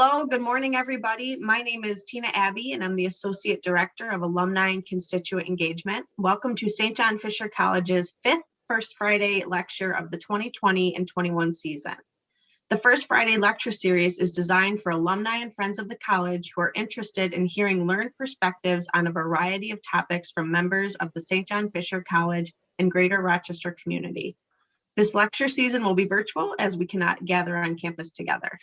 Hello, good morning, everybody. My name is Tina Abbey, and I'm the Associate Director of Alumni and Constituent Engagement. Welcome to St. John Fisher College's fifth First Friday lecture of the 2020 and 21 season. The First Friday lecture series is designed for alumni and friends of the college who are interested in hearing learned perspectives on a variety of topics from members of the St. John Fisher College and Greater Rochester community. This lecture season will be virtual as we cannot gather on campus together.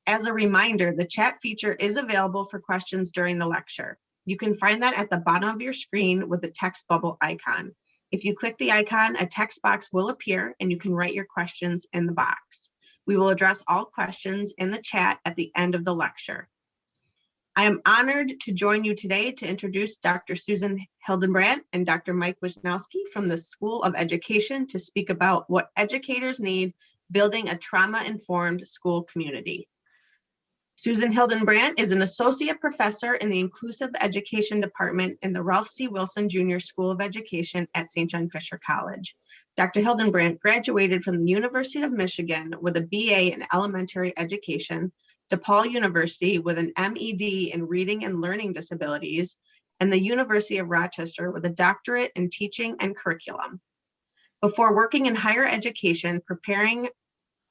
As a reminder, the chat feature is available for questions during the lecture. You can find that at the bottom of your screen with the text bubble icon. If you click the icon, a text box will appear and you can write your questions in the box. We will address all questions in the chat at the end of the lecture. I am honored to join you today to introduce Dr. Susan Hildenbrand and Dr. Mike Wischnowski from the School of Education to speak about what educators need building a trauma-informed school community. Susan Hildenbrand is an associate professor in the Inclusive Education Department in the Ralph C. Wilson Jr. School of Education at St. John Fisher College. Dr. Hildenbrand graduated from the University of Michigan with a BA in elementary education, DePaul University with an MED in reading and learning disabilities, and the University of Rochester with a doctorate in teaching and curriculum. Before working in higher education, preparing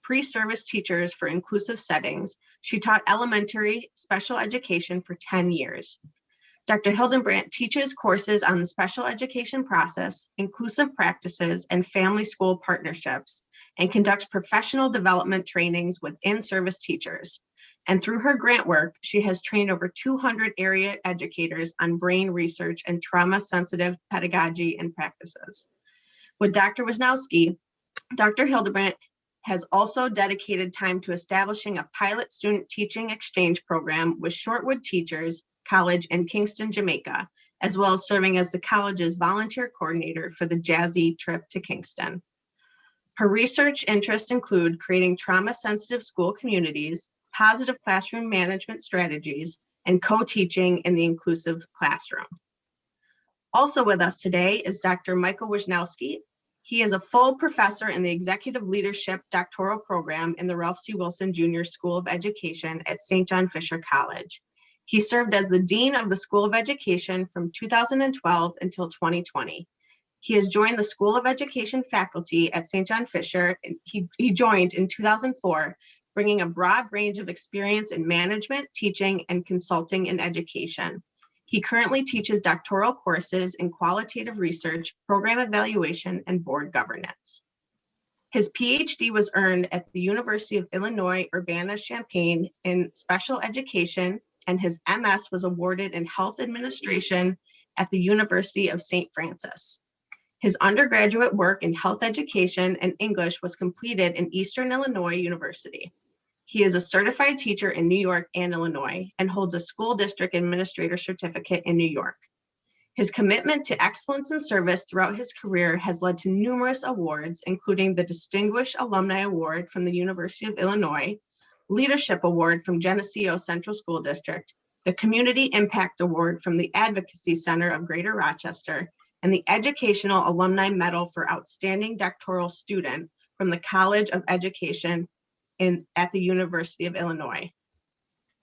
pre-service teachers for inclusive settings, she taught elementary special education for 10 years. Dr. Hildenbrand teaches courses on the special education process, inclusive practices, and family school partnerships, and conducts professional development trainings with in-service teachers. And through her grant work, she has trained over 200 area educators on brain research and trauma-sensitive pedagogy and practices. With Dr. Wischnowski, Dr. Hildenbrand has also dedicated time to establishing a pilot student teaching exchange program with Shortwood Teachers College in Kingston, Jamaica, as well as serving as the college's volunteer coordinator for the Jazzy trip to Kingston. Her research interests include creating trauma-sensitive school communities, positive classroom management strategies, and co-teaching in the inclusive classroom. Also with us today is Dr. Michael Wischnowski. He is a full professor in the Executive Leadership Doctoral Program in the Ralph C. Wilson Jr. School of Education at St. John Fisher College. He served as the Dean of the School of Education from 2012 until 2020. He has joined the School of Education faculty at St. John Fisher. He joined in 2004, bringing a broad range of experience in management, teaching, and consulting in education. He currently teaches doctoral courses in qualitative research, program evaluation, and board governance. His PhD was earned at the University of Illinois Urbana-Champaign in special education, and his MS was awarded in health administration at the University of St. Francis. His undergraduate work in health education and English was completed in Eastern Illinois University. He is a certified teacher in New York and Illinois and holds a school district administrator certificate in New York. His commitment to excellence in service throughout his career has led to numerous awards, including the Distinguished Alumni Award from the University of Illinois, Leadership Award from Geneseo Central School District, the Community Impact Award from the Advocacy Center of Greater Rochester, and the Educational Alumni Medal for Outstanding Doctoral Student from the College of Education at the University of Illinois.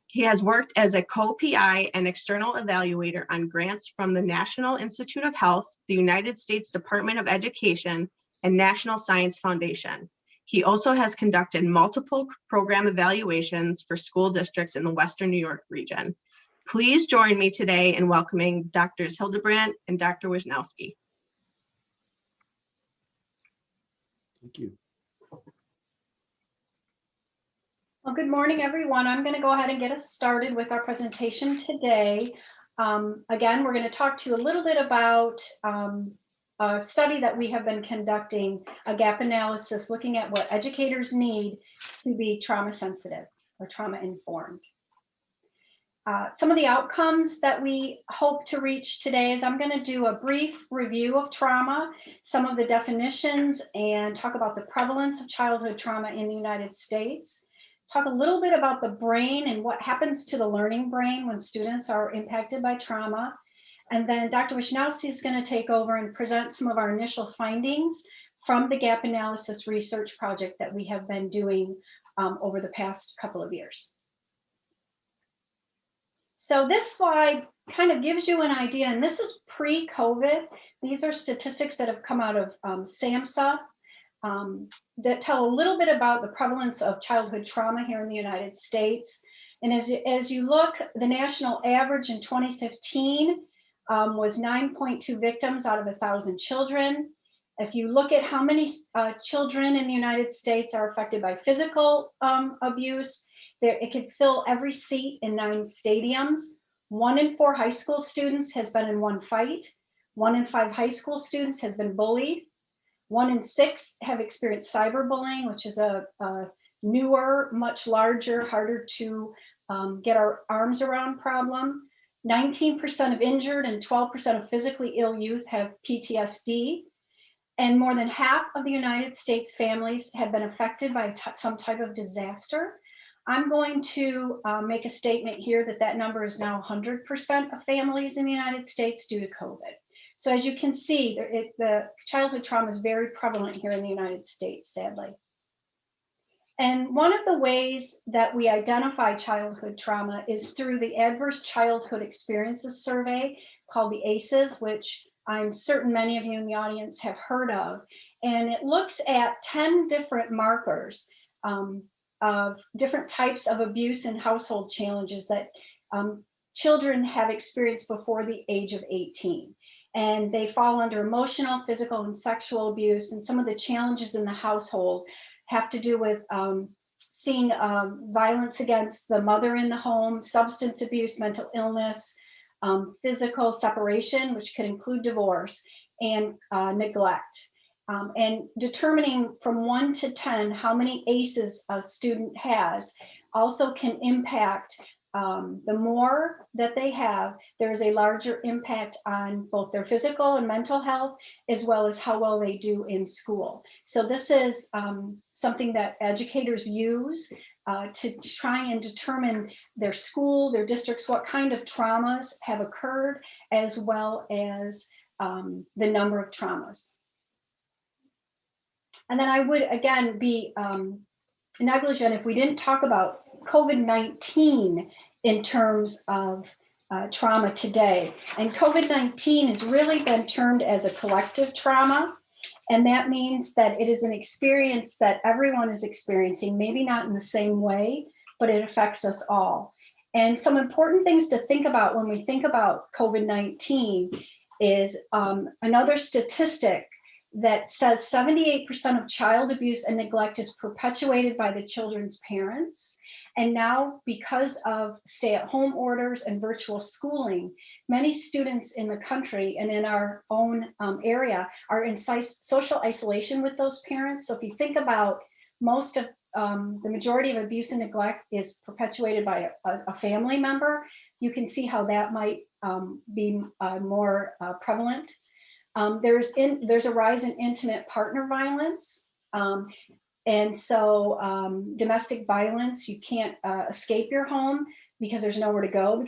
He has worked as a co-PI and external evaluator on grants from the National Institute of Health, the United States Department of Education, and National Science Foundation. He also has conducted multiple program evaluations for school districts in the Western New York region. Please join me today in welcoming Drs. Hildenbrand and Dr. Wischnowski. Thank you. Well, good morning, everyone. I'm going to go ahead and get us started with our presentation today. Again, we're going to talk to you a little bit about a study that we have been conducting, a gap analysis looking at what educators need to be trauma sensitive or trauma informed. Some of the outcomes that we hope to reach today is I'm going to do a brief review of trauma, some of the definitions, and talk about the prevalence of childhood trauma in the United States. Talk a little bit about the brain and what happens to the learning brain when students are impacted by trauma. And then Dr. Wischnowski is going to take over and present some of our initial findings from the gap analysis research project that we have been doing over the past couple of years. So this slide kind of gives you an idea, and this is pre-COVID. These are statistics that have come out of SAMHSA that tell a little bit about the prevalence of childhood trauma here in the United States. And as you look, the national average in 2015 was 9.2 victims out of 1,000 children. If you look at how many children in the United States are affected by physical abuse, it could fill every seat in 9 stadiums. 1 in 4 high school students has been in one fight. 1 in 5 high school students has been bullied. 1 in 6 have experienced cyberbullying, which is a newer, much larger, harder to get our arms around problem. 19% of injured and 12% of physically ill youth have PTSD. And more than half of the United States families have been affected by some type of disaster. I'm going to make a statement here that that number is now 100% of families in the United States due to COVID. So as you can see, the childhood trauma is very prevalent here in the United States, sadly. And one of the ways that we identify childhood trauma is through the Adverse Childhood Experiences Survey, called the ACEs, which I'm certain many of you in the audience have heard of. And it looks at 10 different markers of different types of abuse and household challenges that children have experienced before the age of 18. And they fall under emotional, physical, and sexual abuse. And some of the challenges in the household have to do with seeing violence against the mother in the home, substance abuse, mental illness, physical separation, which could include divorce, and neglect. And determining from 1 to 10 how many ACEs a student has also can impact. The more that they have, there is a larger impact on both their physical and mental health, as well as how well they do in school. So this is something that educators use to try and determine their school, their districts, what kind of traumas have occurred, as well as the number of traumas. And then I would, again, be negligent if we didn't talk about COVID-19 in terms of trauma today. And COVID-19 has really been termed as a collective trauma. And that means that it is an experience that everyone is experiencing, maybe not in the same way, but it affects us all. And some important things to think about when we think about COVID-19 is another statistic that says 78% of child abuse and neglect is perpetuated by the children's parents. And now, because of stay-at-home orders and virtual schooling, many students in the country and in our own area are in social isolation with those parents. So if you think about most of the majority of abuse and neglect is perpetuated by a family member, you can see how that might be more prevalent. There's a rise in intimate partner violence. And so domestic violence, you can't escape your home because there's nowhere to go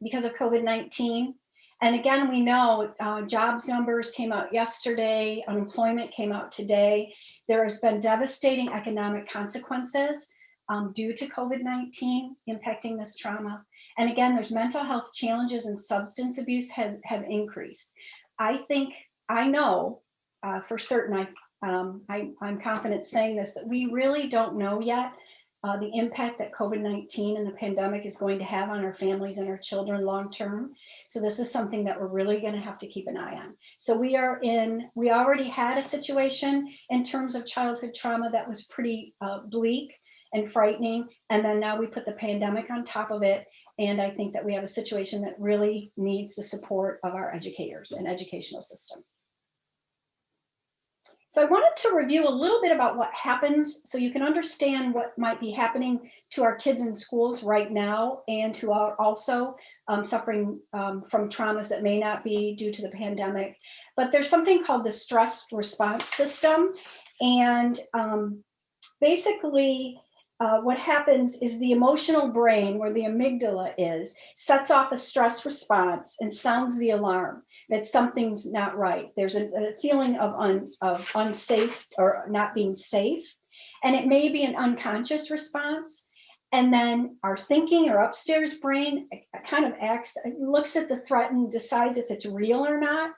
because of COVID-19. And again, we know jobs numbers came out yesterday, unemployment came out today. There has been devastating economic consequences due to COVID-19 impacting this trauma. And again, there's mental health challenges and substance abuse have increased. I know for certain, I'm confident saying this, that we really don't know yet the impact that COVID-19 and the pandemic is going to have on our families and our children long term. So this is something that we're really going to have to keep an eye on. So we already had a situation in terms of childhood trauma that was pretty bleak and frightening. And then now we put the pandemic on top of it. And I think that we have a situation that really needs the support of our educators and educational system. So I wanted to review a little bit about what happens so you can understand what might be happening to our kids in schools right now and who are also suffering from traumas that may not be due to the pandemic. But there's something called the stress response system. And basically, what happens is the emotional brain, where the amygdala is, sets off a stress response and sounds the alarm that something's not right. There's a feeling of unsafe or not being safe. And it may be an unconscious response. And then our thinking or upstairs brain kind of looks at the threat and decides if it's real or not.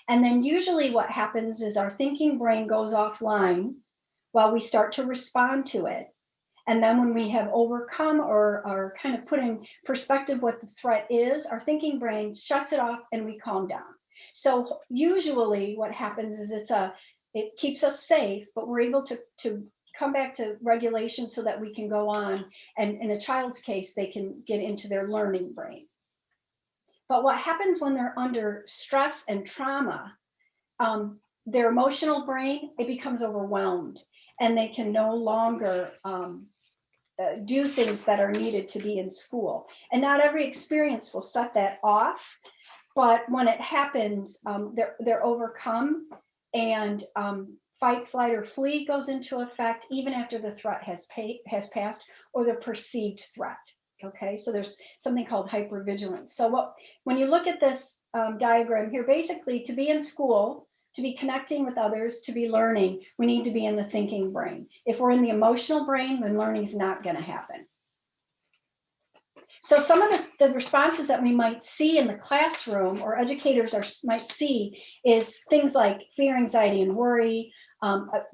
And then usually what happens is our thinking brain goes offline while we start to respond to it. And then when we have overcome or kind of put in perspective what the threat is, our thinking brain shuts it off and we calm down. So usually what happens is it keeps us safe, but we're able to come back to regulation so that we can go on. And in a child's case, they can get into their learning brain. But what happens when they're under stress and trauma, their emotional brain, it becomes overwhelmed and they can no longer do things that are needed to be in school. And not every experience will set that off, but when it happens, they're overcome, and fight, flight, or flee goes into effect even after the threat has passed or the perceived threat. Okay, so there's something called hypervigilance. So when you look at this diagram here, basically to be in school, to be connecting with others, to be learning, we need to be in the thinking brain. If we're in the emotional brain, then learning is not going to happen. So some of the responses that we might see in the classroom or educators might see is things like fear, anxiety, and worry,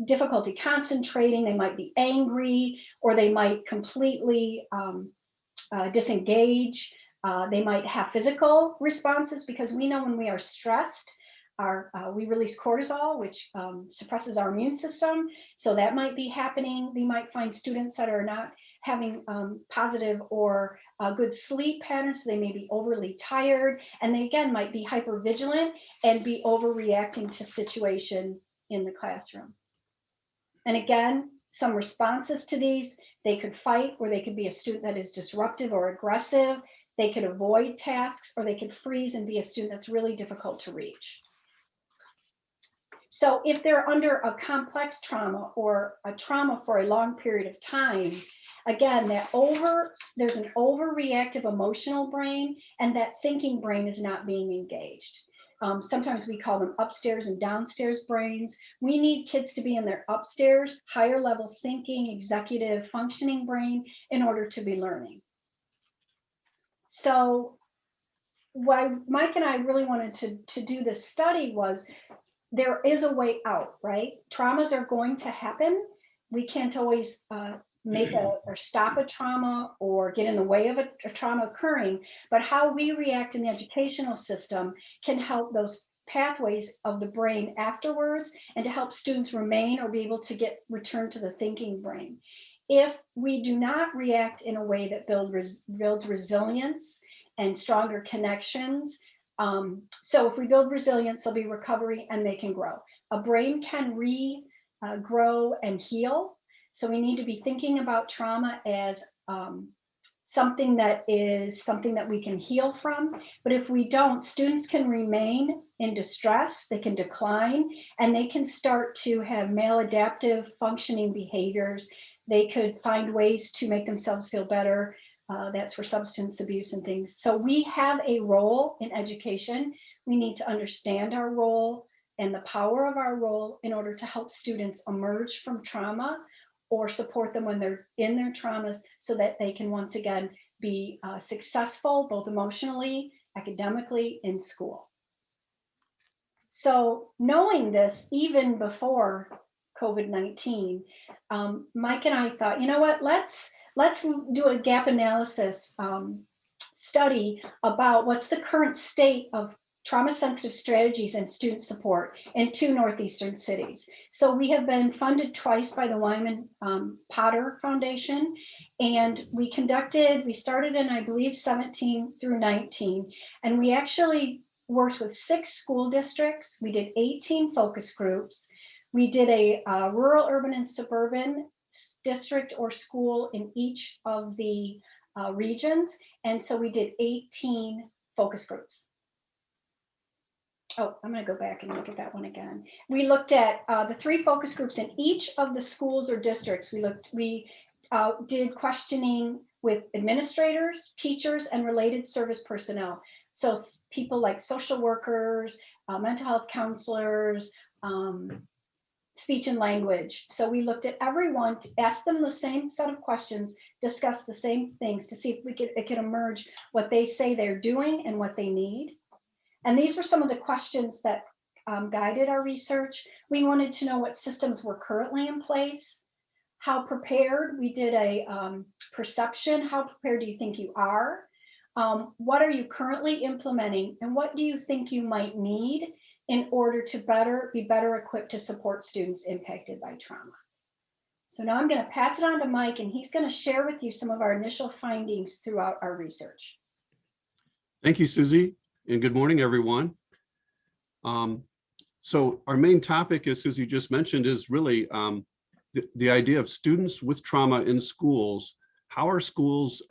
difficulty concentrating. They might be angry, or they might completely disengage. They might have physical responses, because we know when we are stressed, we release cortisol, which suppresses our immune system. So that might be happening. We might find students that are not having positive or good sleep patterns. So they may be overly tired, and they again might be hypervigilant and be overreacting to situation in the classroom. And again, some responses to these, they could fight, or they could be a student that is disruptive or aggressive. They could avoid tasks, or they could freeze and be a student that's really difficult to reach. So if they're under a complex trauma or a trauma for a long period of time, again, there's an overreactive emotional brain, and that thinking brain is not being engaged. Sometimes we call them upstairs and downstairs brains. We need kids to be in their upstairs, higher level thinking, executive functioning brain in order to be learning. So why Mike and I really wanted to do this study was, there is a way out, right? Traumas are going to happen. We can't always make or stop a trauma or get in the way of a trauma occurring, but how we react in the educational system can help those pathways of the brain afterwards, and to help students remain or be able to return to the thinking brain. If we do not react in a way that builds resilience and stronger connections, so if we build resilience, there'll be recovery and they can grow. A brain can grow and heal. So we need to be thinking about trauma as something that we can heal from. But if we don't, students can remain in distress, they can decline, and they can start to have maladaptive functioning behaviors. They could find ways to make themselves feel better. That's for substance abuse and things. So we have a role in education. We need to understand our role and the power of our role in order to help students emerge from trauma, or support them when they're in their traumas, so that they can once again be successful, both emotionally, academically, in school. So knowing this, even before COVID-19, Mike and I thought, you know what, let's do a gap analysis study about what's the current state of trauma-sensitive strategies and student support in 2 northeastern cities. So we have been funded twice by the Wyman Potter Foundation, and we started in, I believe, 17 through 19, and we actually worked with 6 school districts. We did 18 focus groups. We did a rural, urban, and suburban district or school in each of the regions. And so we did 18 focus groups. Oh, I'm going to go back and look at that one again. We looked at the 3 focus groups in each of the schools or districts. We did questioning with administrators, teachers, and related service personnel. So people like social workers, mental health counselors, speech and language. So we looked at everyone, asked them the same set of questions, discussed the same things to see if it could emerge what they say they're doing and what they need. And these were some of the questions that guided our research. We wanted to know what systems were currently in place, how prepared. We did a perception. How prepared do you think you are? What are you currently implementing, and what do you think you might need in order to be better equipped to support students impacted by trauma? So now I'm going to pass it on to Mike, and he's going to share with you some of our initial findings throughout our research. Thank you, Susie, and good morning, everyone. So our main topic, as Susie just mentioned, is really the idea of students with trauma in schools. How are schools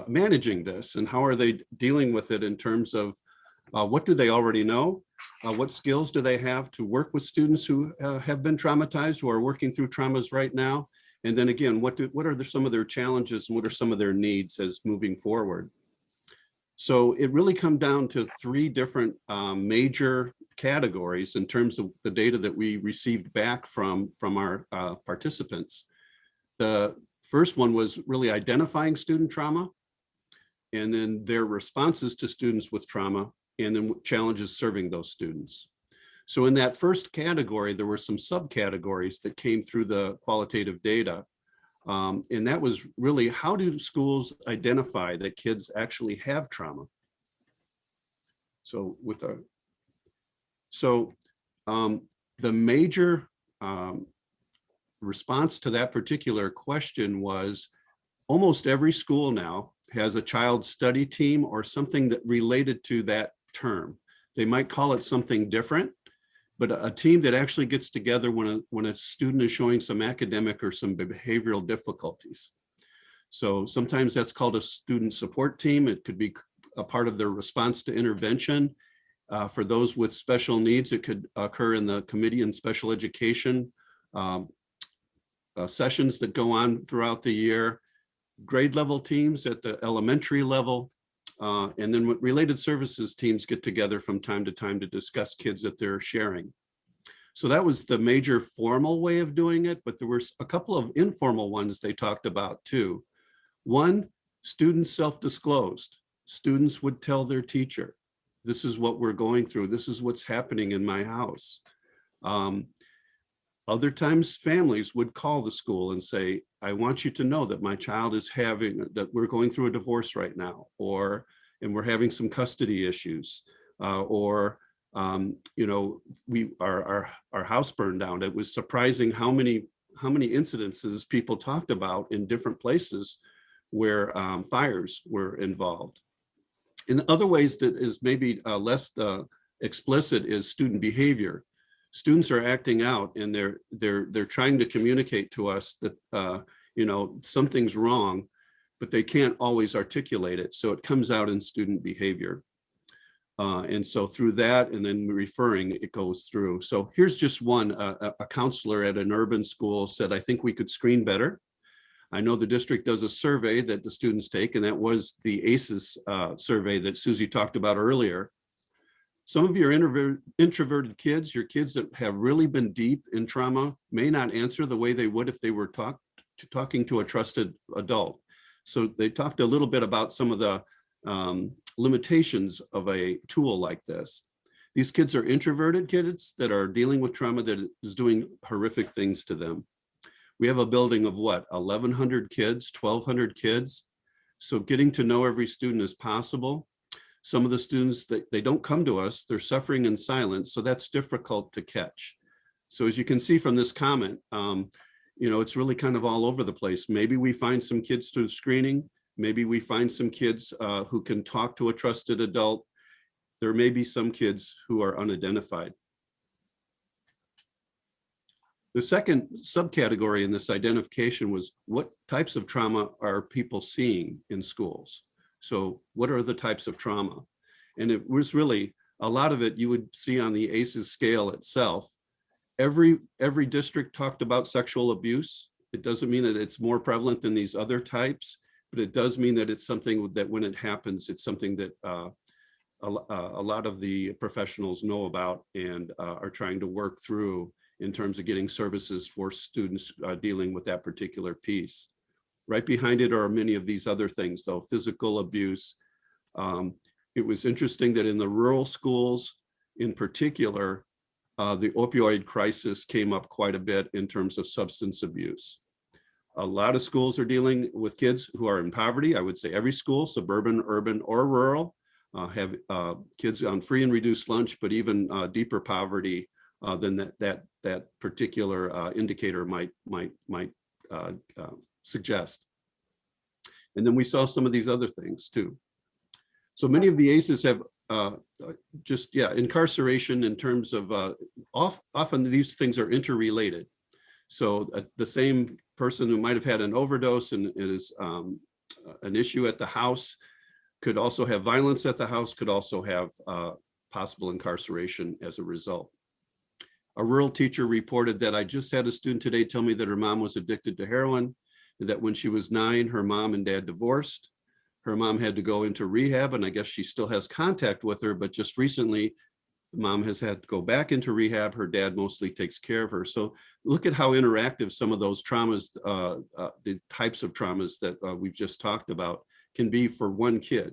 managing this, and how are they dealing with it in terms of what do they already know? What skills do they have to work with students who have been traumatized, who are working through traumas right now? And then again, what are some of their challenges and what are some of their needs as moving forward? So it really comes down to three different major categories in terms of the data that we received back from our participants. The first one was really identifying student trauma, and then their responses to students with trauma, and then challenges serving those students. So in that first category, there were some subcategories that came through the qualitative data. And that was really, how do schools identify that kids actually have trauma? So the major response to that particular question was almost every school now has a child study team or something that related to that term. They might call it something different, but a team that actually gets together when a student is showing some academic or some behavioral difficulties. So sometimes that's called a student support team. It could be a part of their response to intervention. For those with special needs, it could occur in the committee in special education sessions that go on throughout the year, grade level teams at the elementary level, and then related services teams get together from time to time to discuss kids that they're sharing. So that was the major formal way of doing it, but there were a couple of informal ones they talked about too. One, students self-disclosed. Students would tell their teacher, this is what we're going through, this is what's happening in my house. Other times families would call the school and say, I want you to know that my child is that we're going through a divorce right now, and we're having some custody issues, our house burned down. It was surprising how many incidences people talked about in different places where fires were involved. In other ways that is maybe less explicit is student behavior. Students are acting out, and they're trying to communicate to us that something's wrong, but they can't always articulate it. So it comes out in student behavior. And so through that, and then referring, it goes through. So here's just one. A counselor at an urban school said, I think we could screen better. I know the district does a survey that the students take, and that was the ACEs survey that Susie talked about earlier. Some of your introverted kids, your kids that have really been deep in trauma, may not answer the way they would if they were talking to a trusted adult. So they talked a little bit about some of the limitations of a tool like this. These kids are introverted kids that are dealing with trauma that is doing horrific things to them. We have a building of what, 1,100 kids, 1,200 kids. So getting to know every student is possible. Some of the students, they don't come to us, they're suffering in silence, so that's difficult to catch. So as you can see from this comment, it's really kind of all over the place. Maybe we find some kids through screening, maybe we find some kids who can talk to a trusted adult. There may be some kids who are unidentified. The second subcategory in this identification was what types of trauma are people seeing in schools? So what are the types of trauma? And it was really, a lot of it you would see on the ACEs scale itself. Every district talked about sexual abuse. It doesn't mean that it's more prevalent than these other types, but it does mean that it's something that when it happens, it's something that a lot of the professionals know about and are trying to work through in terms of getting services for students dealing with that particular piece. Right behind it are many of these other things, though: physical abuse. It was interesting that in the rural schools in particular, the opioid crisis came up quite a bit in terms of substance abuse. A lot of schools are dealing with kids who are in poverty. I would say every school, suburban, urban, or rural, have kids on free and reduced lunch, but even deeper poverty than that particular indicator might suggest. And then we saw some of these other things too. So many of the ACEs have incarceration in terms of often these things are interrelated. So the same person who might have had an overdose and is an issue at the house could also have violence at the house, could also have possible incarceration as a result. A rural teacher reported that I just had a student today tell me that her mom was addicted to heroin, that when she was 9, her mom and dad divorced. Her mom had to go into rehab, and I guess she still has contact with her, but just recently, the mom has had to go back into rehab. Her dad mostly takes care of her. So look at how interactive some of those traumas, the types of traumas that we've just talked about, can be for one kid.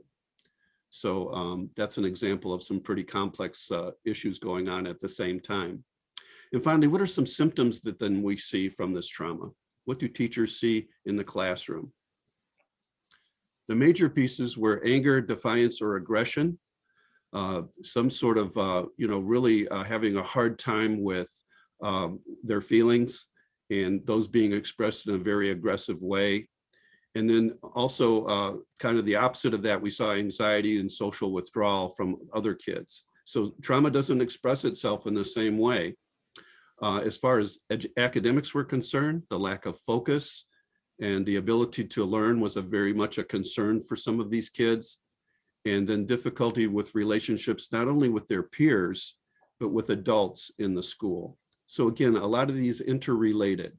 So that's an example of some pretty complex issues going on at the same time. And finally, what are some symptoms that then we see from this trauma? What do teachers see in the classroom? The major pieces were anger, defiance, or aggression. Some sort of, really having a hard time with their feelings, and those being expressed in a very aggressive way. And then also kind of the opposite of that, we saw anxiety and social withdrawal from other kids. So trauma doesn't express itself in the same way. As far as academics were concerned, the lack of focus and the ability to learn was very much a concern for some of these kids. And then difficulty with relationships, not only with their peers, but with adults in the school. So again, a lot of these interrelated.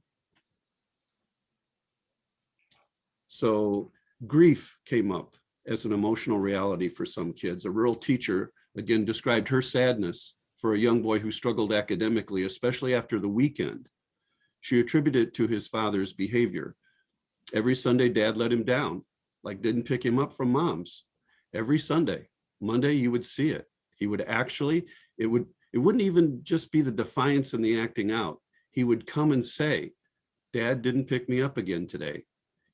So grief came up as an emotional reality for some kids. A rural teacher, again, described her sadness for a young boy who struggled academically, especially after the weekend. She attributed it to his father's behavior. Every Sunday, dad let him down, like didn't pick him up from mom's. Every Sunday, Monday, you would see it. He would actually, it wouldn't even just be the defiance and the acting out. He would come and say, Dad didn't pick me up again today.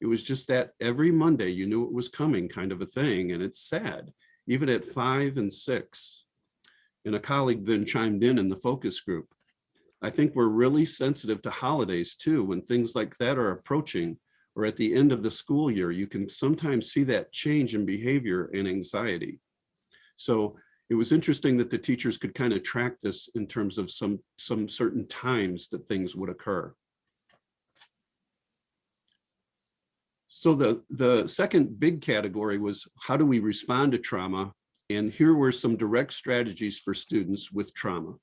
It was just that every Monday you knew it was coming, kind of a thing. And it's sad, even at 5 and 6. And a colleague then chimed in the focus group. I think we're really sensitive to holidays too. When things like that are approaching, or at the end of the school year, you can sometimes see that change in behavior and anxiety. So it was interesting that the teachers could kind of track this in terms of some certain times that things would occur. So the second big category was, how do we respond to trauma? And here were some direct strategies for students with trauma.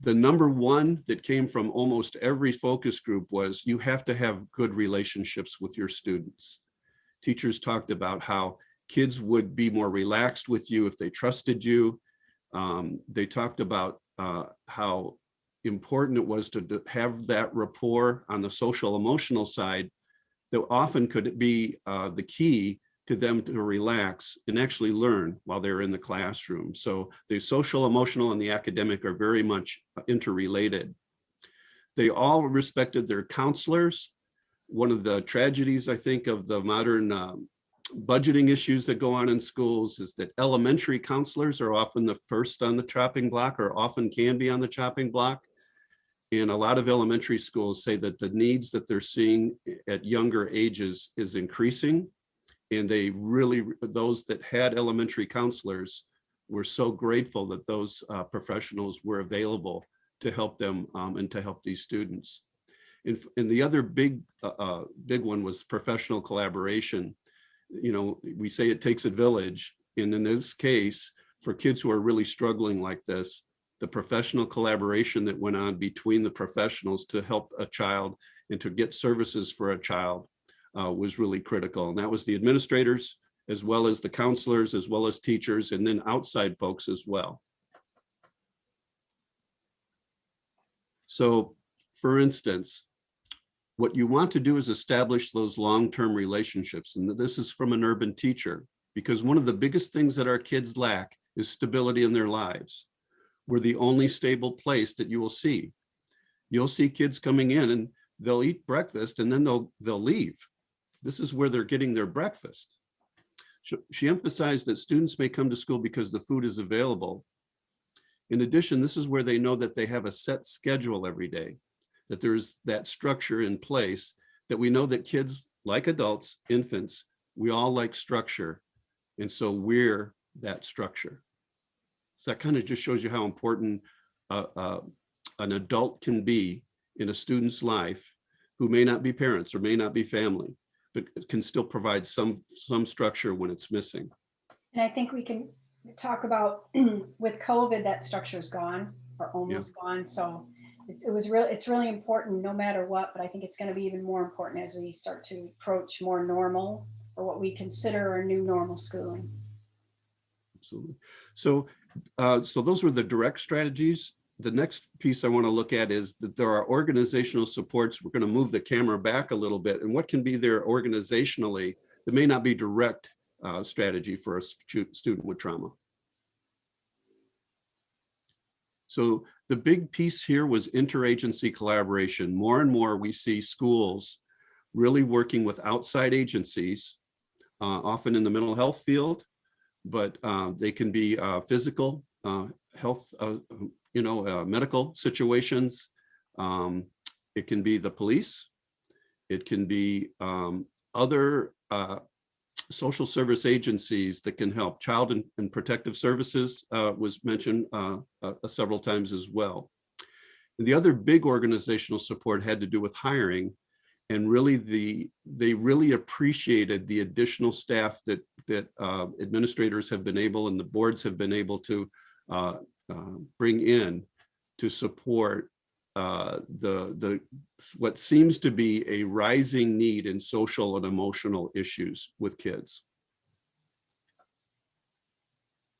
The number one that came from almost every focus group was, you have to have good relationships with your students. Teachers talked about how kids would be more relaxed with you if they trusted you. They talked about how important it was to have that rapport on the social emotional side that often could be the key to them to relax and actually learn while they're in the classroom. So the social, emotional, and the academic are very much interrelated. They all respected their counselors. One of the tragedies, I think, of the modern budgeting issues that go on in schools is that elementary counselors are often the first on the chopping block, or often can be on the chopping block. And a lot of elementary schools say that the needs that they're seeing at younger ages is increasing. And they really, those that had elementary counselors were so grateful that those professionals were available to help them and to help these students. And the other big one was professional collaboration. You know, we say it takes a village. And in this case, for kids who are really struggling like this, the professional collaboration that went on between the professionals to help a child and to get services for a child was really critical. And that was the administrators as well as the counselors, as well as teachers, and then outside folks as well. So, for instance, what you want to do is establish those long-term relationships. And this is from an urban teacher, because one of the biggest things that our kids lack is stability in their lives. We're the only stable place that you will see. You'll see kids coming in and they'll eat breakfast and then they'll leave. This is where they're getting their breakfast. She emphasized that students may come to school because the food is available. In addition, this is where they know that they have a set schedule every day, that there's that structure in place, that we know that kids, like adults, infants, we all like structure. And so we're that structure. So that kind of just shows you how important an adult can be in a student's life who may not be parents or may not be family, but can still provide some structure when it's missing. And I think we can talk about with COVID, that structure's gone or almost gone. So it's really important no matter what, but I think it's going to be even more important as we start to approach more normal, or what we consider our new normal schooling. Absolutely. So those were the direct strategies. The next piece I want to look at is that there are organizational supports. We're going to move the camera back a little bit, and what can be there organizationally that may not be direct strategy for a student with trauma. So the big piece here was interagency collaboration. More and more we see schools really working with outside agencies, often in the mental health field, but they can be physical health, medical situations. It can be the police. It can be other social service agencies that can help. Child and Protective Services was mentioned several times as well. And the other big organizational support had to do with hiring, and really they really appreciated the additional staff that administrators have been able and the boards have been able to bring in to support what seems to be a rising need in social and emotional issues with kids.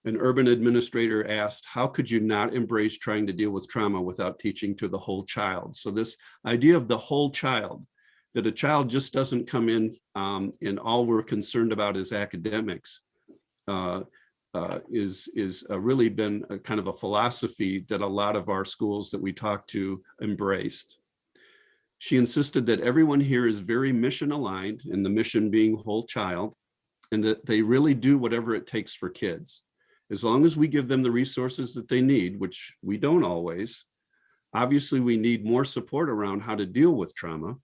An urban administrator asked, how could you not embrace trying to deal with trauma without teaching to the whole child? So this idea of the whole child, that a child just doesn't come in and all we're concerned about is academics, is really been a kind of a philosophy that a lot of our schools that we talked to embraced. She insisted that everyone here is very mission aligned, and the mission being whole child, and that they really do whatever it takes for kids. As long as we give them the resources that they need, which we don't always. Obviously, we need more support around how to deal with trauma,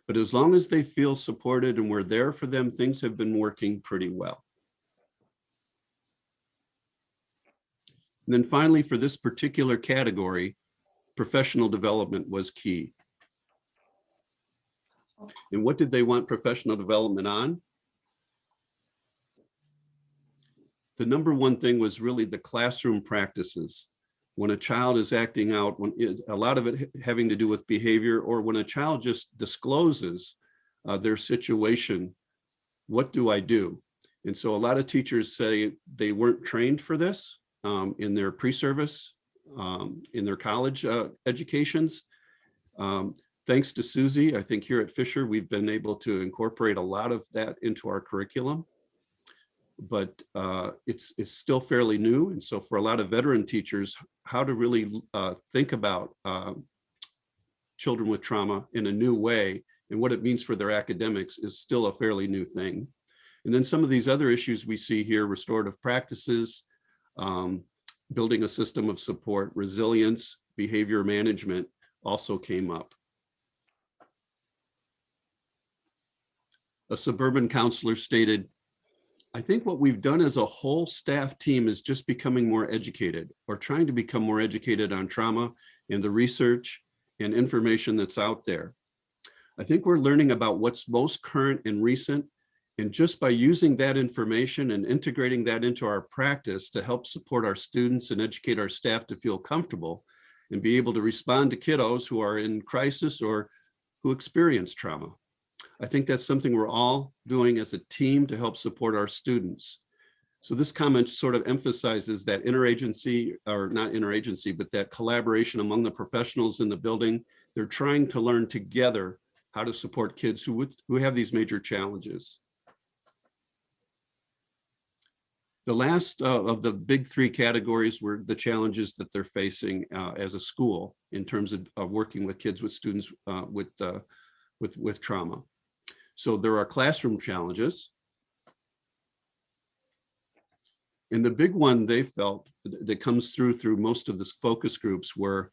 but as long as they feel supported and we're there for them, things have been working pretty well. And then finally, for this particular category, professional development was key. And what did they want professional development on? The number one thing was really the classroom practices. When a child is acting out, a lot of it having to do with behavior, or when a child just discloses their situation, what do I do? And so a lot of teachers say they weren't trained for this in their pre-service, in their college educations. Thanks to Susie, I think here at Fisher, we've been able to incorporate a lot of that into our curriculum. But it's still fairly new. And so for a lot of veteran teachers, how to really think about children with trauma in a new way and what it means for their academics is still a fairly new thing. And then some of these other issues we see here, restorative practices, building a system of support, resilience, behavior management also came up. A suburban counselor stated, I think what we've done as a whole staff team is just becoming more educated, or trying to become more educated on trauma and the research and information that's out there. I think we're learning about what's most current and recent, and just by using that information and integrating that into our practice to help support our students and educate our staff to feel comfortable and be able to respond to kiddos who are in crisis or who experience trauma. I think that's something we're all doing as a team to help support our students. So this comment sort of emphasizes that interagency, or not interagency, but that collaboration among the professionals in the building. They're trying to learn together how to support kids who have these major challenges. The last of the big three categories were the challenges that they're facing as a school in terms of working with kids, with students with trauma. So there are classroom challenges. And the big one they felt that comes through most of the focus groups were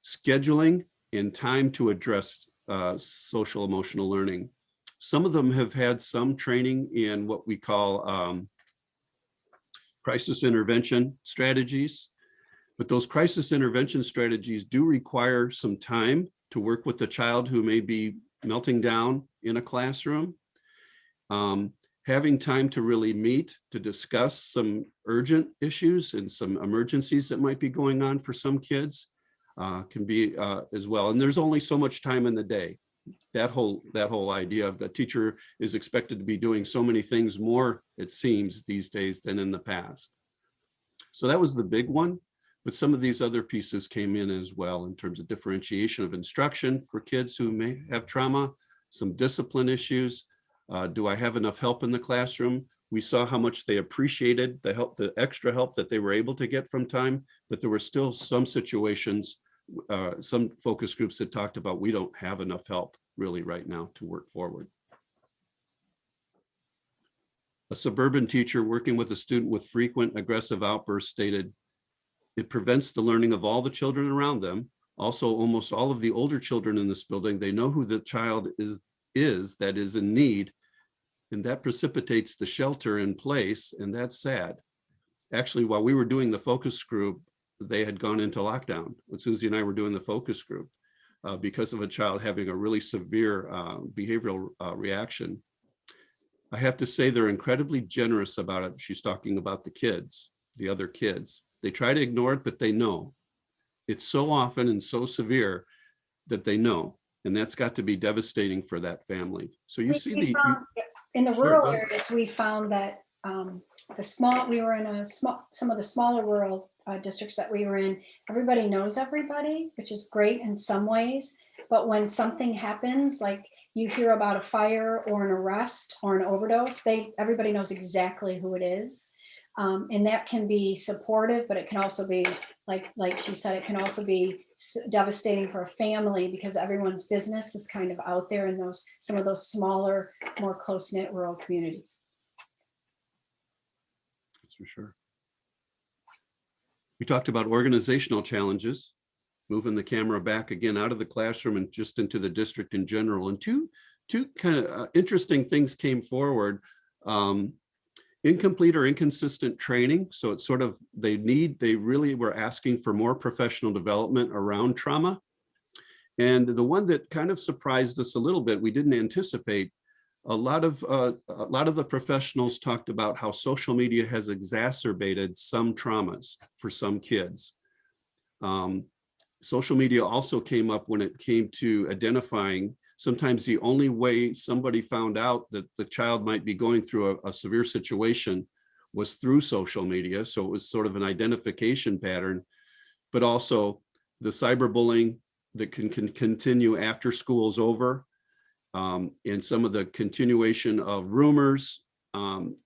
scheduling and time to address social emotional learning. Some of them have had some training in what we call crisis intervention strategies, but those crisis intervention strategies do require some time to work with the child who may be melting down in a classroom. Having time to really meet to discuss some urgent issues and some emergencies that might be going on for some kids can be as well. And there's only so much time in the day. That whole idea of the teacher is expected to be doing so many things more, it seems, these days than in the past. So that was the big one. But some of these other pieces came in as well in terms of differentiation of instruction for kids who may have trauma, some discipline issues. Do I have enough help in the classroom? We saw how much they appreciated the help, the extra help that they were able to get from time, but there were still some situations, some focus groups that talked about, we don't have enough help really right now to work forward. A suburban teacher working with a student with frequent aggressive outbursts stated, it prevents the learning of all the children around them. Also, almost all of the older children in this building, they know who the child is that is in need, and that precipitates the shelter in place, and that's sad. Actually, while we were doing the focus group, they had gone into lockdown. When Susie and I were doing the focus group because of a child having a really severe behavioral reaction. I have to say they're incredibly generous about it. She's talking about the kids, the other kids. They try to ignore it, but they know. It's so often and so severe that they know. And that's got to be devastating for that family. So you see in the Sure, rural go ahead. areas, we found that we were in some of the smaller rural districts that we were in. Everybody knows everybody, which is great in some ways. But when something happens, like you hear about a fire or an arrest or an overdose, everybody knows exactly who it is. And that can be supportive, but it can also be, like she said, it can also be devastating for a family because everyone's business is kind of out there in some of those smaller, more close-knit rural communities. That's for sure. We talked about organizational challenges, moving the camera back again out of the classroom and just into the district in general. And two kind of interesting things came forward. Incomplete or inconsistent training. So it's sort of, they really were asking for more professional development around trauma. And the one that kind of surprised us a little bit, we didn't anticipate, a lot of the professionals talked about how social media has exacerbated some traumas for some kids. Social media also came up when it came to identifying. Sometimes the only way somebody found out that the child might be going through a severe situation was through social media. So it was sort of an identification pattern, but also the cyberbullying that can continue after school's over, and some of the continuation of rumors.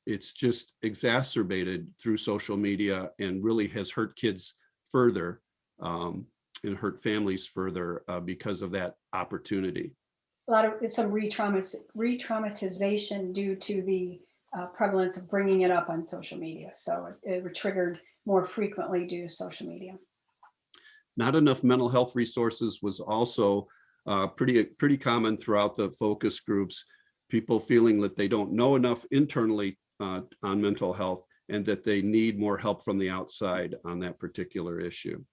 It's just exacerbated through social media and really has hurt kids further and hurt families further because of that opportunity. A lot of some re-traumatization due to the prevalence of bringing it up on social media. So it triggered more frequently due to social media. Not enough mental health resources was also pretty common throughout the focus groups. People feeling that they don't know enough internally on mental health and that they need more help from the outside on that particular issue.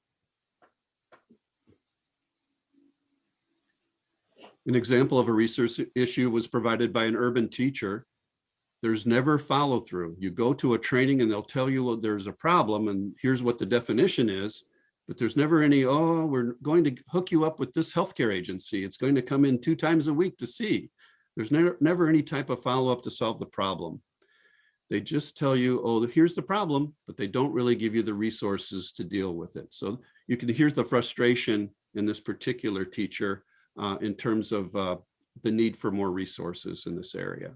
An example of a research issue was provided by an urban teacher. There's never follow through. You go to a training and they'll tell you, well, there's a problem and here's what the definition is, but there's never any, oh, we're going to hook you up with this healthcare agency. It's going to come in 2 times a week to see. There's never any type of follow-up to solve the problem. They just tell you, oh, here's the problem, but they don't really give you the resources to deal with it. So you can hear the frustration in this particular teacher in terms of the need for more resources in this area.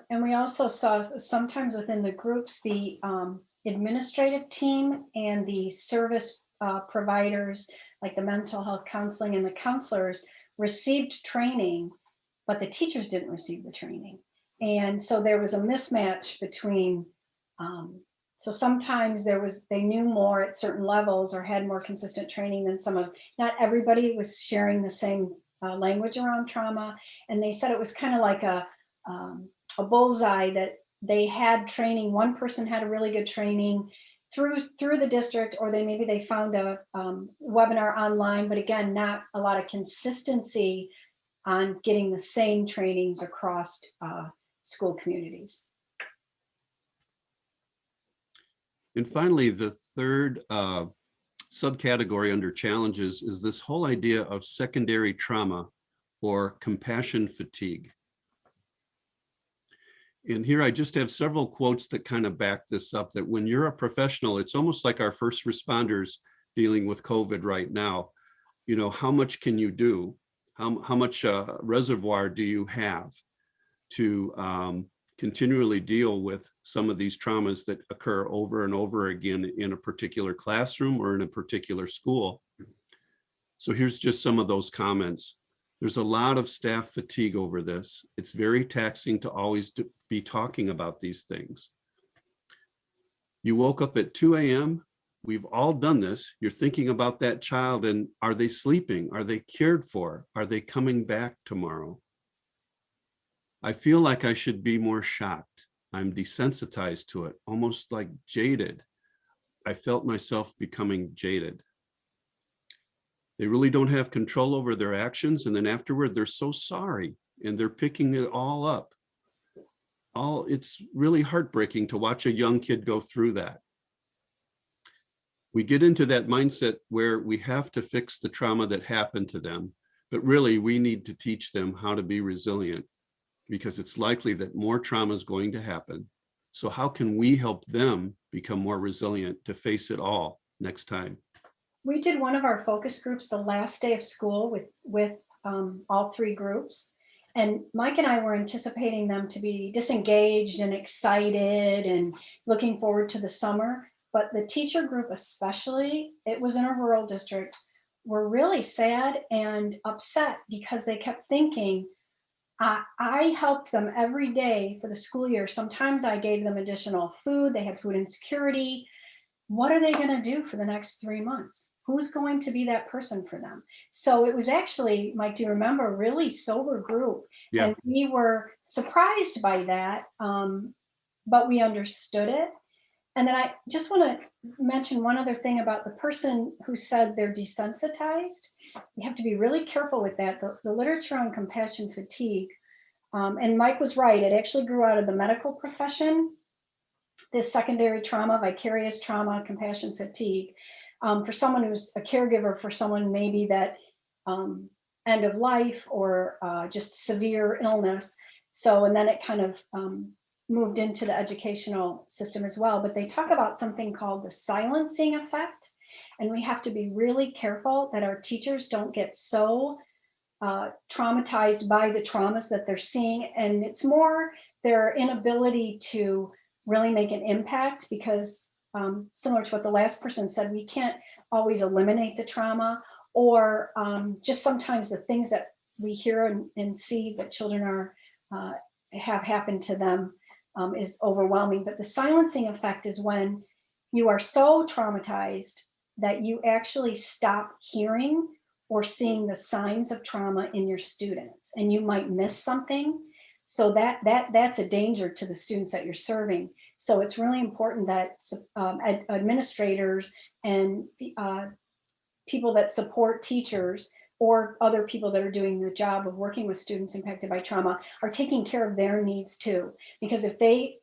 And we also saw sometimes within the groups, the administrative team and the service providers, like the mental health counseling and the counselors, received training, but the teachers didn't receive the training. And so there was a mismatch between, so sometimes they knew more at certain levels or had more consistent training than not everybody was sharing the same language around trauma. And they said it was kind of like a bullseye, that they had training. One person had a really good training through the district, or maybe they found a webinar online, but again, not a lot of consistency on getting the same trainings across school communities. And finally, the third subcategory under challenges is this whole idea of secondary trauma or compassion fatigue. And here I just have several quotes that kind of back this up, that when you're a professional, it's almost like our first responders dealing with COVID right now. You know, how much can you do? How much reservoir do you have to continually deal with some of these traumas that occur over and over again in a particular classroom or in a particular school? So here's just some of those comments. There's a lot of staff fatigue over this. It's very taxing to always be talking about these things. You woke up at 2 a.m. We've all done this. You're thinking about that child and are they sleeping? Are they cared for? Are they coming back tomorrow? I feel like I should be more shocked. I'm desensitized to it, almost like jaded. I felt myself becoming jaded. They really don't have control over their actions. And then afterward, they're so sorry and they're picking it all up. It's really heartbreaking to watch a young kid go through that. We get into that mindset where we have to fix the trauma that happened to them, but really we need to teach them how to be resilient, because it's likely that more trauma is going to happen. So how can we help them become more resilient to face it all next time? We did one of our focus groups the last day of school with all three groups. And Mike and I were anticipating them to be disengaged and excited and looking forward to the summer. But the teacher group especially, it was in a rural district, were really sad and upset because they kept thinking, I helped them every day for the school year. Sometimes I gave them additional food. They had food insecurity. What are they going to do for the next 3 months? Who's going to be that person for them? So it was actually, Mike, do you remember, a really sober group? Yeah. And we were surprised by that, but we understood it. And then I just want to mention one other thing about the person who said they're desensitized. You have to be really careful with that. The literature on compassion fatigue, and Mike was right, it actually grew out of the medical profession, this secondary trauma, vicarious trauma, compassion fatigue, for someone who's a caregiver for someone maybe that end of life or just severe illness. So, and then it kind of moved into the educational system as well. But they talk about something called the silencing effect. And we have to be really careful that our teachers don't get so traumatized by the traumas that they're seeing. And it's more their inability to really make an impact, because similar to what the last person said, we can't always eliminate the trauma, or just sometimes the things that we hear and see that children have happened to them is overwhelming. But the silencing effect is when you are so traumatized that you actually stop hearing or seeing the signs of trauma in your students, and you might miss something. So that's a danger to the students that you're serving. So it's really important that administrators and people that support teachers or other people that are doing the job of working with students impacted by trauma are taking care of their needs too. Because if they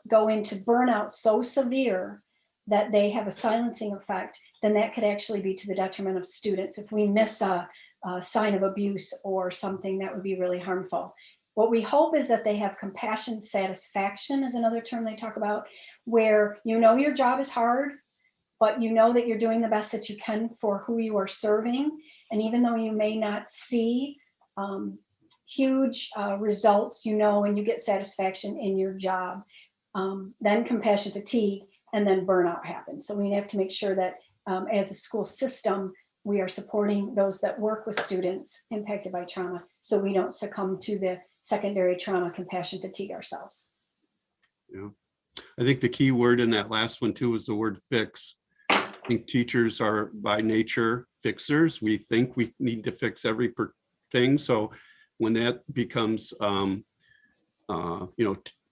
go into burnout so severe that they have a silencing effect, then that could actually be to the detriment of students. If we miss a sign of abuse or something, that would be really harmful. What we hope is that they have compassion satisfaction is another term they talk about, where you know your job is hard, but you know that you're doing the best that you can for who you are serving. And even though you may not see huge results, you know, and you get satisfaction in your job. Then compassion fatigue, and then burnout happens. So we have to make sure that as a school system, we are supporting those that work with students impacted by trauma, so we don't succumb to the secondary trauma compassion fatigue ourselves. Yeah, I think the key word in that last one too is the word fix. I think teachers are by nature fixers. We think we need to fix every thing. So when that becomes,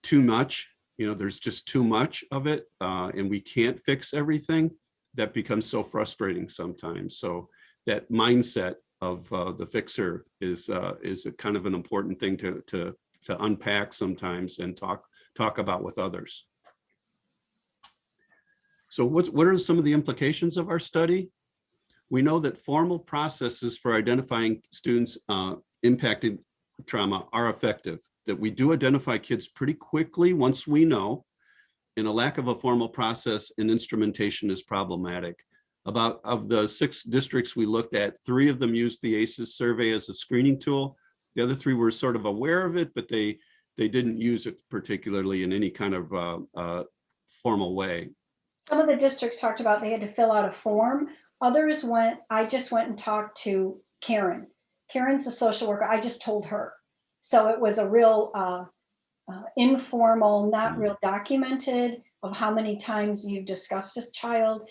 too much, there's just too much of it, and we can't fix everything, that becomes so frustrating sometimes. So that mindset of the fixer is a kind of an important thing to unpack sometimes and talk about with others. So what are some of the implications of our study? We know that formal processes for identifying students impacted trauma are effective, that we do identify kids pretty quickly once we know, and a lack of a formal process and instrumentation is problematic. Of the 6 districts we looked at, 3 of them used the ACEs survey as a screening tool. The other 3 were sort of aware of it, but they didn't use it particularly in any kind of formal way. Some of the districts talked about they had to fill out a form. Others I just went and talked to Karen. Karen's a social worker. I just told her. So it was a real informal, not real documented of how many times you've discussed this child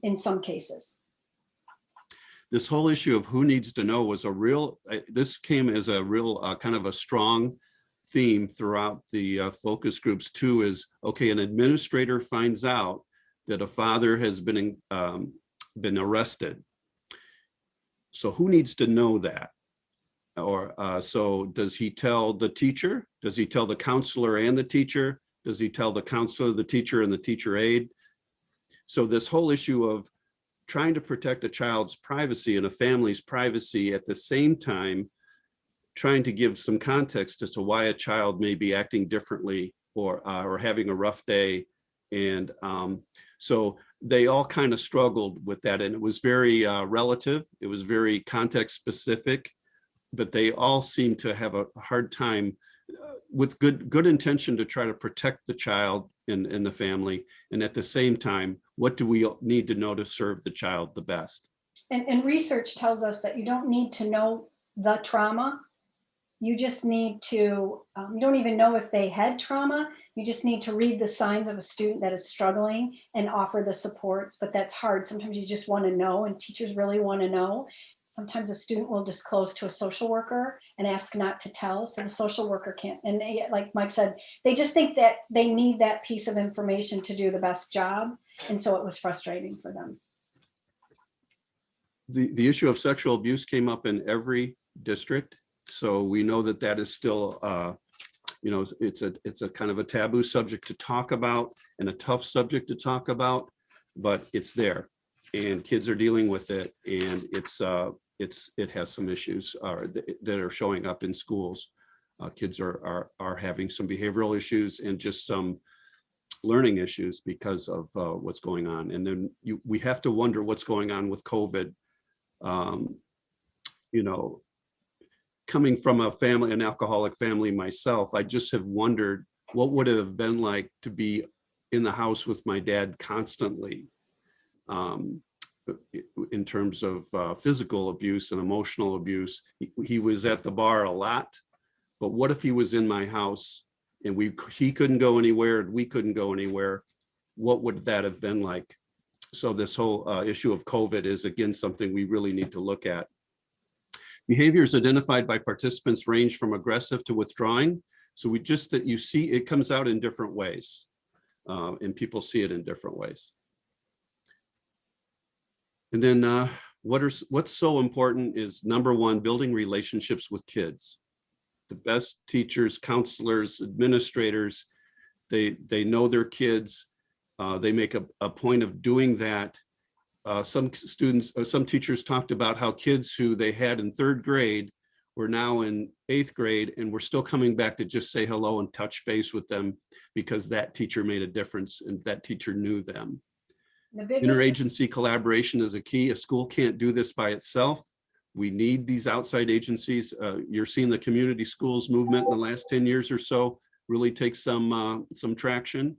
in some cases. This whole issue of who needs to know was this came as a real kind of a strong theme throughout the focus groups too, is, okay, an administrator finds out that a father has been arrested. So who needs to know that? Or so does he tell the teacher? Does he tell the counselor and the teacher? Does he tell the counselor, the teacher, and the teacher aide? So this whole issue of trying to protect a child's privacy and a family's privacy, at the same time trying to give some context as to why a child may be acting differently or having a rough day. And so they all kind of struggled with that, and it was very relative. It was very context specific, but they all seem to have a hard time with good intention to try to protect the child and the family. And at the same time, what do we need to know to serve the child the best? And research tells us that you don't need to know the trauma. You just need to, you don't even know if they had trauma. You just need to read the signs of a student that is struggling and offer the supports, but that's hard. Sometimes you just want to know, and teachers really want to know. Sometimes a student will disclose to a social worker and ask not to tell, so the social worker can't. And like Mike said, they just think that they need that piece of information to do the best job. And so it was frustrating for them. The issue of sexual abuse came up in every district. So we know that that is still, it's a kind of a taboo subject to talk about and a tough subject to talk about, but it's there and kids are dealing with it, and it has some issues that are showing up in schools. Kids are having some behavioral issues and just some learning issues because of what's going on. And then we have to wonder what's going on with COVID. Coming from an alcoholic family myself, I just have wondered what would it have been like to be in the house with my dad constantly, in terms of physical abuse and emotional abuse. He was at the bar a lot, but what if he was in my house and he couldn't go anywhere and we couldn't go anywhere? What would that have been like? So this whole issue of COVID is, again, something we really need to look at. Behaviors identified by participants range from aggressive to withdrawing. So that you see it comes out in different ways, and people see it in different ways. And then what's so important is, number one, building relationships with kids. The best teachers, counselors, administrators, they know their kids. They make a point of doing that. Some teachers talked about how kids who they had in 3rd grade We're now in 8th grade and we're still coming back to just say hello and touch base with them because that teacher made a difference and that teacher knew them. Interagency collaboration is a key. A school can't do this by itself. We need these outside agencies. You're seeing the community schools movement in the last 10 years or so really take some traction.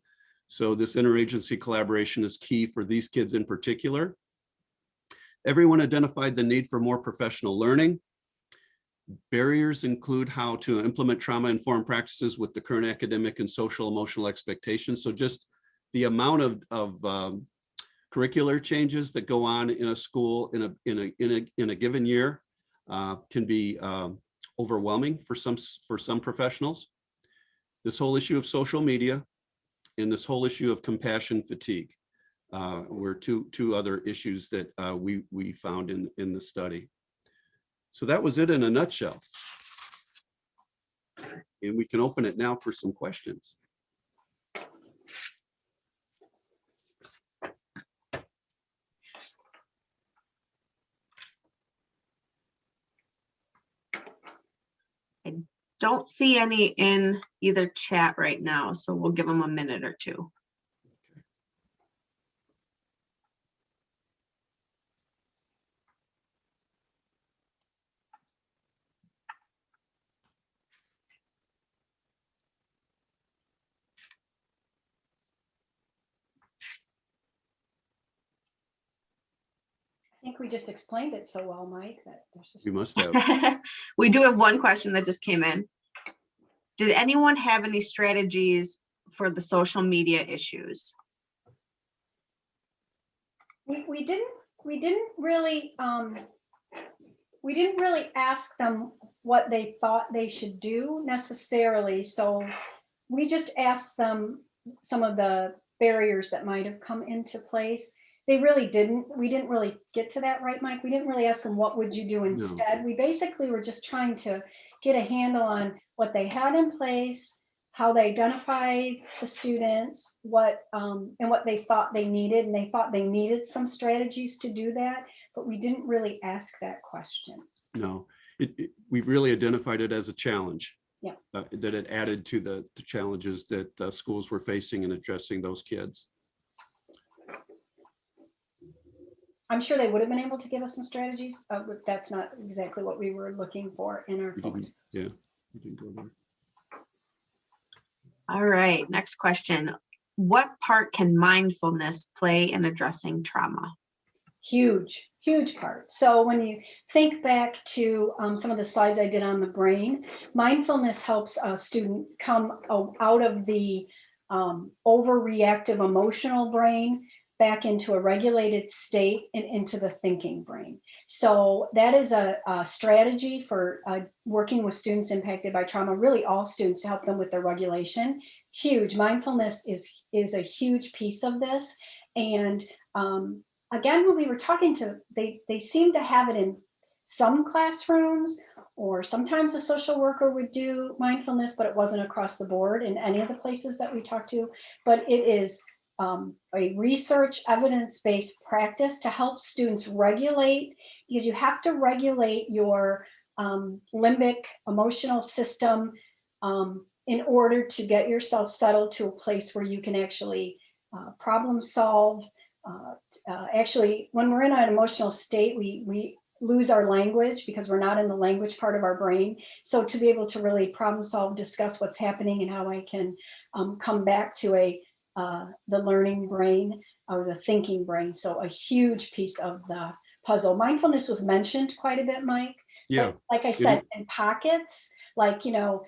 So this interagency collaboration is key for these kids in particular. Everyone identified the need for more professional learning. Barriers include how to implement trauma-informed practices with the current academic and social emotional expectations. So just the amount of curricular changes that go on in a school in a given year can be overwhelming for some professionals. This whole issue of social media and this whole issue of compassion fatigue were two other issues that we found in the study. So that was it in a nutshell. And we can open it now for some questions. I don't see any in either chat right now, so we'll give them a minute or two. I think we just explained it so well, Mike, that there's just... You must have. We do have one question that just came in. Did anyone have any strategies for the social media issues? We didn't really ask them what they thought they should do necessarily. So we just asked them some of the barriers that might have come into place. We didn't really get to that, right, Mike? We didn't really ask them, what would you do instead? No. We basically were just trying to get a handle on what they had in place, how they identified the students, and what they thought they needed. And they thought they needed some strategies to do that, but we didn't really ask that question. No, we really identified it as a challenge. Yeah. That it added to the challenges that schools were facing in addressing those kids. I'm sure they would have been able to give us some strategies, but that's not exactly what we were looking for in our focus. Yeah, we didn't go there. All right, next question. What part can mindfulness play in addressing trauma? Huge, huge part. So when you think back to some of the slides I did on the brain, mindfulness helps a student come out of the overreactive emotional brain back into a regulated state and into the thinking brain. So that is a strategy for working with students impacted by trauma, really all students, to help them with their regulation. Huge. Mindfulness is a huge piece of this. And again, when we were talking to, they seem to have it in some classrooms, or sometimes a social worker would do mindfulness, but it wasn't across the board in any of the places that we talked to. But it is a research evidence-based practice to help students regulate, because you have to regulate your limbic emotional system in order to get yourself settled to a place where you can actually problem solve. Actually, when we're in an emotional state, we lose our language because we're not in the language part of our brain. So to be able to really problem solve, discuss what's happening and how I can come back to the learning brain or the thinking brain. So a huge piece of the puzzle. Mindfulness was mentioned quite a bit, Mike. Yeah. But like I said, in pockets, like, you know,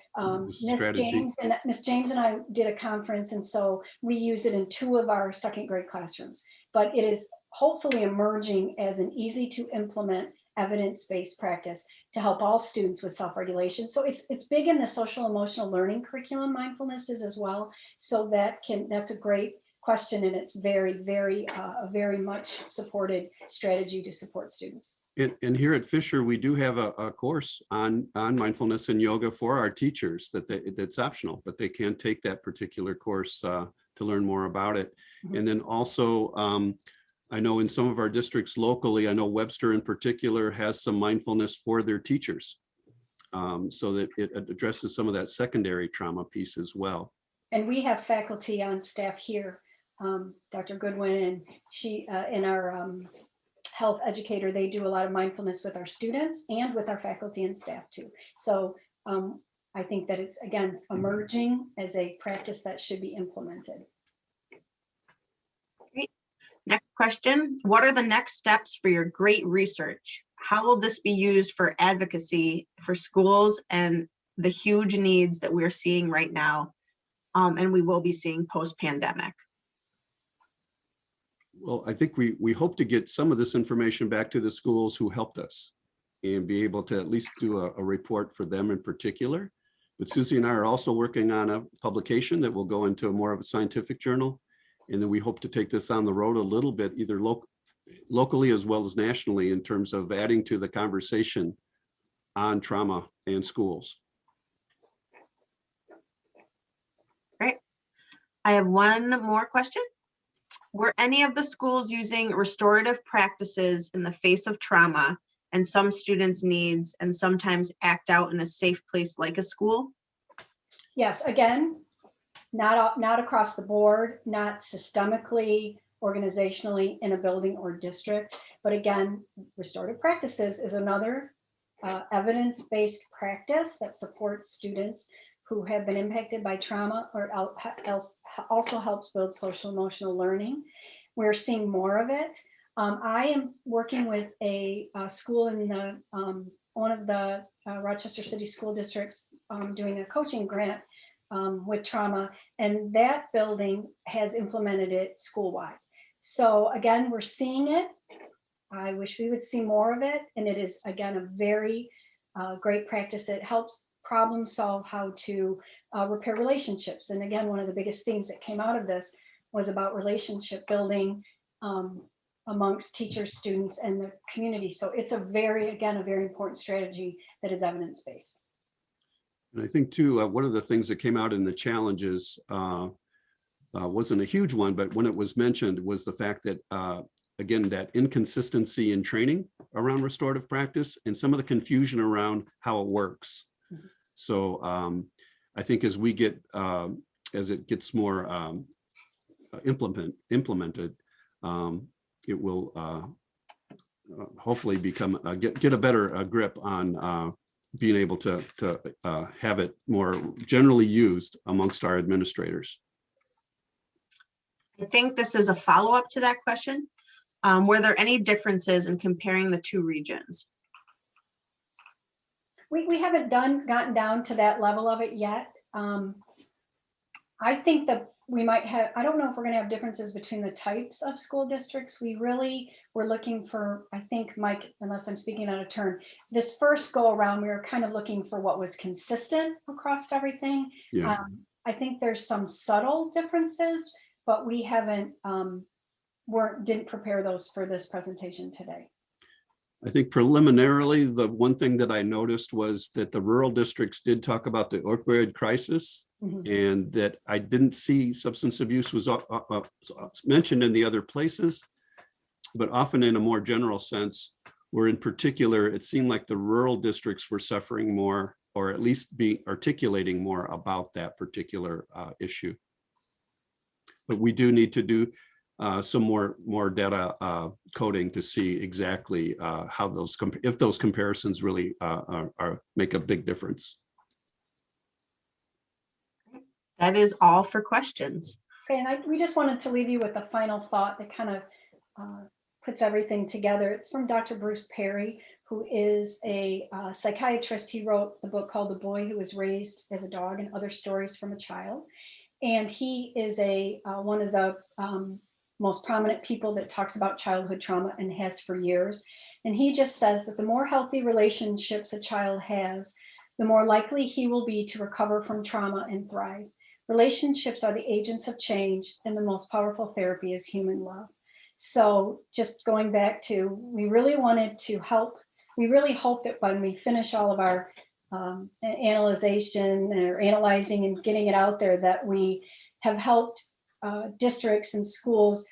Miss James and I did a conference, and so we use it in 2 of our 2nd grade classrooms. But it is hopefully emerging as an easy to implement evidence-based practice to help all students with self-regulation. So it's big in the social emotional learning curriculum. Mindfulness is as well. So that's a great question, and it's very much supported strategy to support students. And here at Fisher, we do have a course on mindfulness and yoga for our teachers that's optional, but they can take that particular course to learn more about it. Mm-hmm. And then also, I know in some of our districts locally, I know Webster in particular has some mindfulness for their teachers. so that it addresses some of that secondary trauma piece as well. And we have faculty on staff here, Dr. Goodwin, and she, and our health educator, they do a lot of mindfulness with our students and with our faculty and staff too. So I think that it's, again, emerging as a practice that should be implemented. Great. Next question. What are the next steps for your great research? How will this be used for advocacy for schools and the huge needs that we're seeing right now, and we will be seeing post-pandemic? Well, I think we hope to get some of this information back to the schools who helped us and be able to at least do a report for them in particular. But Susie and I are also working on a publication that will go into more of a scientific journal. And then we hope to take this on the road a little bit, either locally as well as nationally, in terms of adding to the conversation on trauma and schools. Great. I have one more question. Were any of the schools using restorative practices in the face of trauma and some students' needs and sometimes act out in a safe place like a school? Yes, again, not across the board, not systemically, organizationally in a building or district. But again, restorative practices is another evidence-based practice that supports students who have been impacted by trauma, or also helps build social emotional learning. We're seeing more of it. I am working with a school in the one of the Rochester City School Districts doing a coaching grant with trauma, and that building has implemented it school-wide. So again, we're seeing it. I wish we would see more of it, and it is, again, a very great practice. It helps problem solve how to repair relationships. And again, one of the biggest themes that came out of this was about relationship building amongst teachers, students, and the community. So it's a very important strategy that is evidence-based. And I think too, one of the things that came out in the challenges wasn't a huge one, but when it was mentioned was the fact that, again, that inconsistency in training around restorative practice and some of the confusion around how it works. Mm-hmm. So I think as we get, as it gets more implemented, it will hopefully become get a better grip on being able to have it more generally used amongst our administrators. I think this is a follow-up to that question. Were there any differences in comparing the two regions? We haven't gotten down to that level of it yet. I think that we might have, I don't know if we're going to have differences between the types of school districts. We really were looking for, I think, Mike, unless I'm speaking out of turn, this first go around, we were kind of looking for what was consistent across everything. Yeah. I think there's some subtle differences, but we haven't, didn't prepare those for this presentation today. I think preliminarily, the one thing that I noticed was that the rural districts did talk about the opioid crisis. Mm-hmm. And that I didn't see substance abuse was mentioned in the other places, but often in a more general sense, where in particular, it seemed like the rural districts were suffering more, or at least be articulating more about that particular issue. But we do need to do some more data coding to see exactly how those, if those comparisons really make a big difference. That is all for questions. Okay, and we just wanted to leave you with a final thought that kind of puts everything together. It's from Dr. Bruce Perry, who is a psychiatrist. He wrote the book called The Boy Who Was Raised as a Dog and Other Stories from a Child. And he is one of the most prominent people that talks about childhood trauma and has for years. And he just says that the more healthy relationships a child has, the more likely he will be to recover from trauma and thrive. Relationships are the agents of change, and the most powerful therapy is human love. So just going back to, we really wanted to help, we really hope that when we finish all of our analyzing and getting it out there, that we have helped districts and schools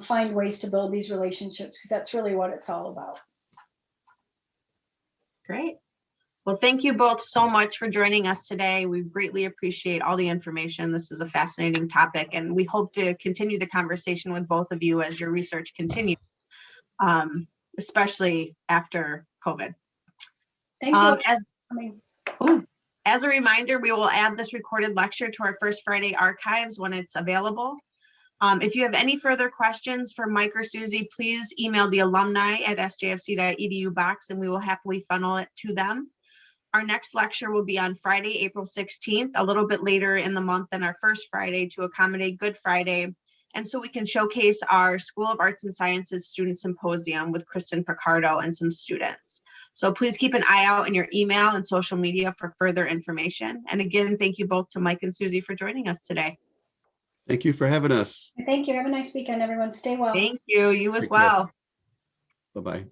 find ways to build these relationships, because that's really what it's all about. Great. Well, thank you both so much for joining us today. We greatly appreciate all the information. This is a fascinating topic, and we hope to continue the conversation with both of you as your research continues, especially after COVID. Thank you. As a reminder, we will add this recorded lecture to our First Friday archives when it's available. If you have any further questions for Mike or Susie, please email the alumni@sjfc.edu box and we will happily funnel it to them. Our next lecture will be on Friday, April 16th, a little bit later in the month than our first Friday to accommodate Good Friday. And so we can showcase our School of Arts and Sciences Student Symposium with Kristen Picardo and some students. So please keep an eye out in your email and social media for further information. And again, thank you both to Mike and Susie for joining us today. Thank you for having us. Thank you. Have a nice weekend, everyone. Stay well. Thank you. You as Take care. well. Bye-bye.